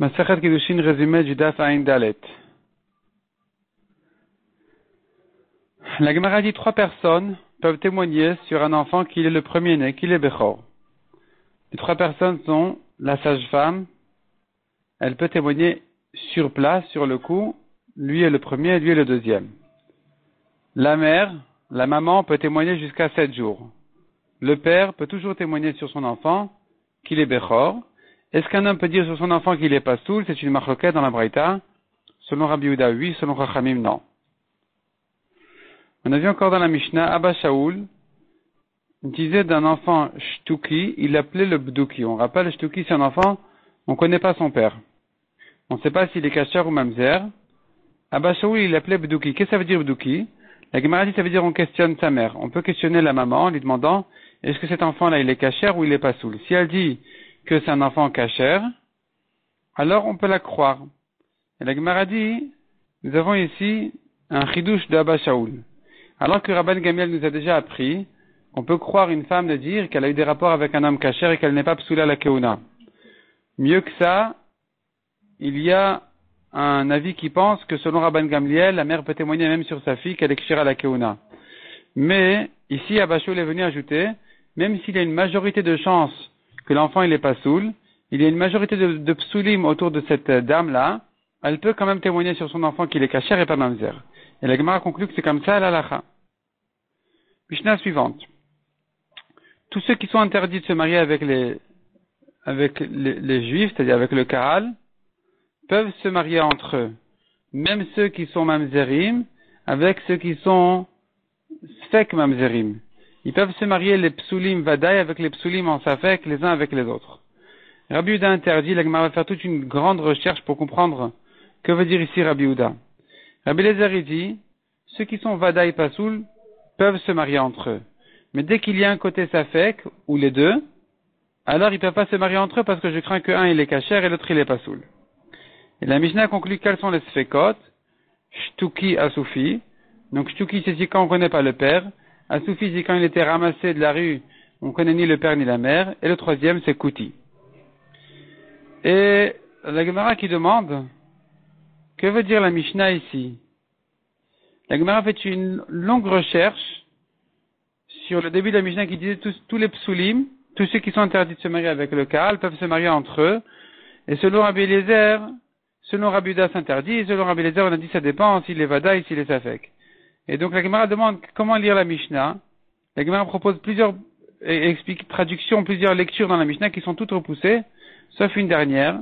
Masechet Kiddushin résumé du Daf Ain Dalet. La Gemara dit 3 personnes peuvent témoigner sur un enfant qu'il est le premier-né, qu'il est Bechor. Les 3 personnes sont la sage-femme, elle peut témoigner sur place, sur le coup, lui est le premier, lui est le deuxième. La mère, la maman peut témoigner jusqu'à 7 jours. Le père peut toujours témoigner sur son enfant qu'il est Bechor. Est-ce qu'un homme peut dire sur son enfant qu'il est Pasoul? C'est une marloquette dans la Braïta. Selon Rabbi Yehuda, oui. Selon Chachamim, non. On a vu encore dans la Mishnah, Abba Shaul disait d'un enfant Shtuki, il l'appelait le Bdouki. On rappelle, Shtuki, c'est un enfant, on ne connaît pas son père. On ne sait pas s'il est Kasher ou Mamzer. Abba Shaul, il l'appelait Bdouki. Qu'est-ce que ça veut dire Bdouki? La Gemara dit, ça veut dire on questionne sa mère. On peut questionner la maman en lui demandant, est-ce que cet enfant-là, il est Kasher ou il est Pasoul? Si elle dit que c'est un enfant Kasher, alors on peut la croire. Et la Gemara dit, nous avons ici un chidouche de Abba Shaul. Alors que Rabban Gamiel nous a déjà appris qu'on peut croire une femme de dire qu'elle a eu des rapports avec un homme kasher et qu'elle n'est pas psoula la keuna. Mieux que ça, il y a un avis qui pense que selon Rabban Gamliel, la mère peut témoigner même sur sa fille qu'elle est kshira la keuna. Mais ici, Abba Shaul est venu ajouter, même s'il y a une majorité de chances que l'enfant il est pas soul, il y a une majorité de psoulim autour de cette dame-là, elle peut quand même témoigner sur son enfant qu'il est kasher et pas mamzer. Et la Gemara conclut que c'est comme ça la halakha. Mishnah suivante. Tous ceux qui sont interdits de se marier avec les juifs, c'est-à-dire avec le Kahal, peuvent se marier entre eux. Même ceux qui sont mamzerim, avec ceux qui sont sfek mamzerim. Ils peuvent se marier les psulim vadaï avec les psulim en safek, les uns avec les autres. Rabbi Yehuda interdit, la Gemara va faire toute une grande recherche pour comprendre que veut dire ici Rabbi Yehuda. Rabbi Eliezer dit, ceux qui sont vadaï pasoul peuvent se marier entre eux. Mais dès qu'il y a un côté safek, ou les deux, alors ils ne peuvent pas se marier entre eux parce que je crains qu'un il est kasher et l'autre il est pasoul. Et la Mishnah conclut quels sont les sfekot, shtuki asoufi. Donc shtuki c'est si quand on ne connaît pas le père, asoufi c'est quand il était ramassé de la rue, on ne connaît ni le père ni la mère, et le troisième c'est kouti. Et la Gemara qui demande, que veut dire la Mishnah ici? La Gemara fait une longue recherche sur le début de la Mishnah qui disait tous les psulim, tous ceux qui sont interdits de se marier avec le Kahal peuvent se marier entre eux. Et selon Rabbi Eliezer, selon Rabbi Yehuda s'interdit, et selon Rabbi Eliezer on a dit ça dépend s'il est vadaï, s'il est safek. Et donc la Gemara demande comment lire la Mishnah. La Gemara propose plusieurs traductions, plusieurs lectures dans la Mishnah qui sont toutes repoussées, sauf une dernière.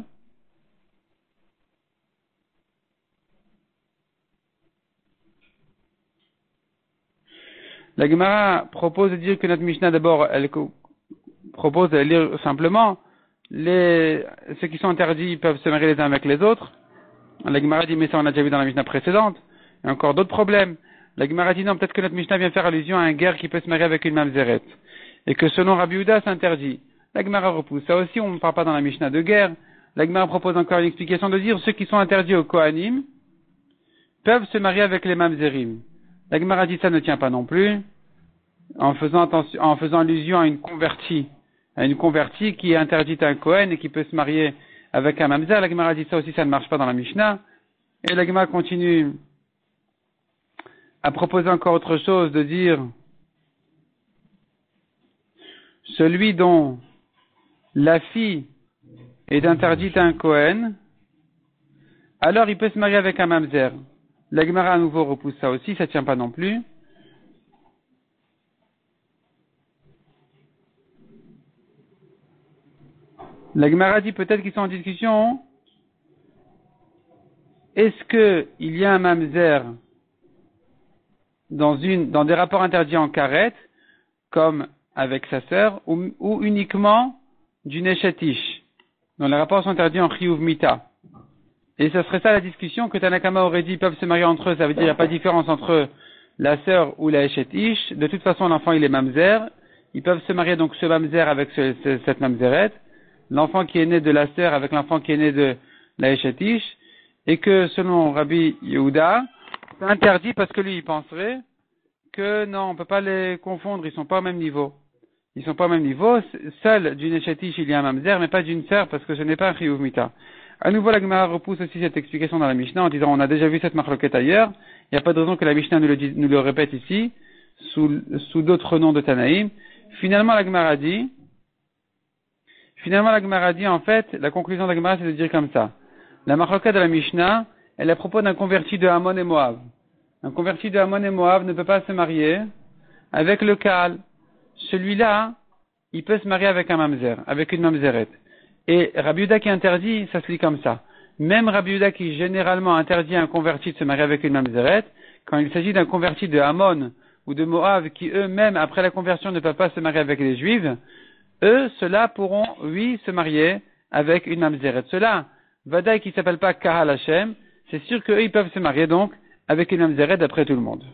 La Gemara propose de dire que notre Mishnah, d'abord, elle propose de lire simplement ceux qui sont interdits peuvent se marier les uns avec les autres. La Gemara dit, mais ça on a déjà vu dans la Mishnah précédente. Il y a encore d'autres problèmes. La Gemara dit, non, peut-être que notre Mishnah vient faire allusion à un guerre qui peut se marier avec une mamzeret. Et que selon Rabbi Yehuda, c'est interdit. La Gemara repousse. Ça aussi, on ne parle pas dans la Mishnah de guerre. La Gemara propose encore une explication de dire, ceux qui sont interdits aux Kohanim peuvent se marier avec les mamzerim. La Gemara dit ça ne tient pas non plus, en faisant allusion à une convertie qui est interdite à un Kohen et qui peut se marier avec un mamzer. La Gemara dit ça aussi, ça ne marche pas dans la Mishnah. Et la Gemara continue à proposer encore autre chose, de dire celui dont la fille est interdite à un Kohen, alors il peut se marier avec un mamzer. La Gemara à nouveau repousse ça aussi, ça ne tient pas non plus. La Gemara dit peut-être qu'ils sont en discussion. Est-ce qu'il y a un mamzer dans des rapports interdits en karet, comme avec sa sœur, ou uniquement d'une échetish, dont les rapports sont interdits en chiyuv mita? Et ce serait ça la discussion que Tanakama aurait dit, ils peuvent se marier entre eux, ça veut dire qu'il n'y a pas de différence entre la sœur ou la échetish. De toute façon, l'enfant il est mamzer, ils peuvent se marier donc ce mamzer avec cette mamzeret, l'enfant qui est né de la sœur avec l'enfant qui est né de la échetish, et que selon Rabbi Yehuda, c'est interdit parce que lui il penserait que non, on peut pas les confondre, ils sont pas au même niveau. Ils sont pas au même niveau, seul d'une échetish il y a un mamzer, mais pas d'une sœur parce que ce n'est pas un chiyuv mita. À nouveau, la Gemara repousse aussi cette explication dans la Mishnah en disant on a déjà vu cette marloquette ailleurs. Il n'y a pas de raison que la Mishnah nous le répète ici, sous d'autres noms de Tanaïm. Finalement, la Gemara dit, en fait, la conclusion de la Gemara, c'est de dire comme ça. La marloquette de la Mishnah, elle est à propos d'un converti de Ammon et Moab. Un converti de Ammon et Moab ne peut pas se marier avec le Kaal. Celui-là, il peut se marier avec un mamzer, avec une mamzeret. Et Rabbi Yehuda qui interdit, ça se lit comme ça. Même Rabbi Yehuda qui généralement interdit à un converti de se marier avec une mamzeret, quand il s'agit d'un converti de Ammon ou de Moab qui eux-mêmes, après la conversion, ne peuvent pas se marier avec les Juifs, eux, ceux-là pourront, oui, se marier avec une mamzeret. Ceux-là, Vadaï qui s'appelle pas Kahal Hashem, c'est sûr qu'eux, ils peuvent se marier donc avec une mamzeret d'après tout le monde.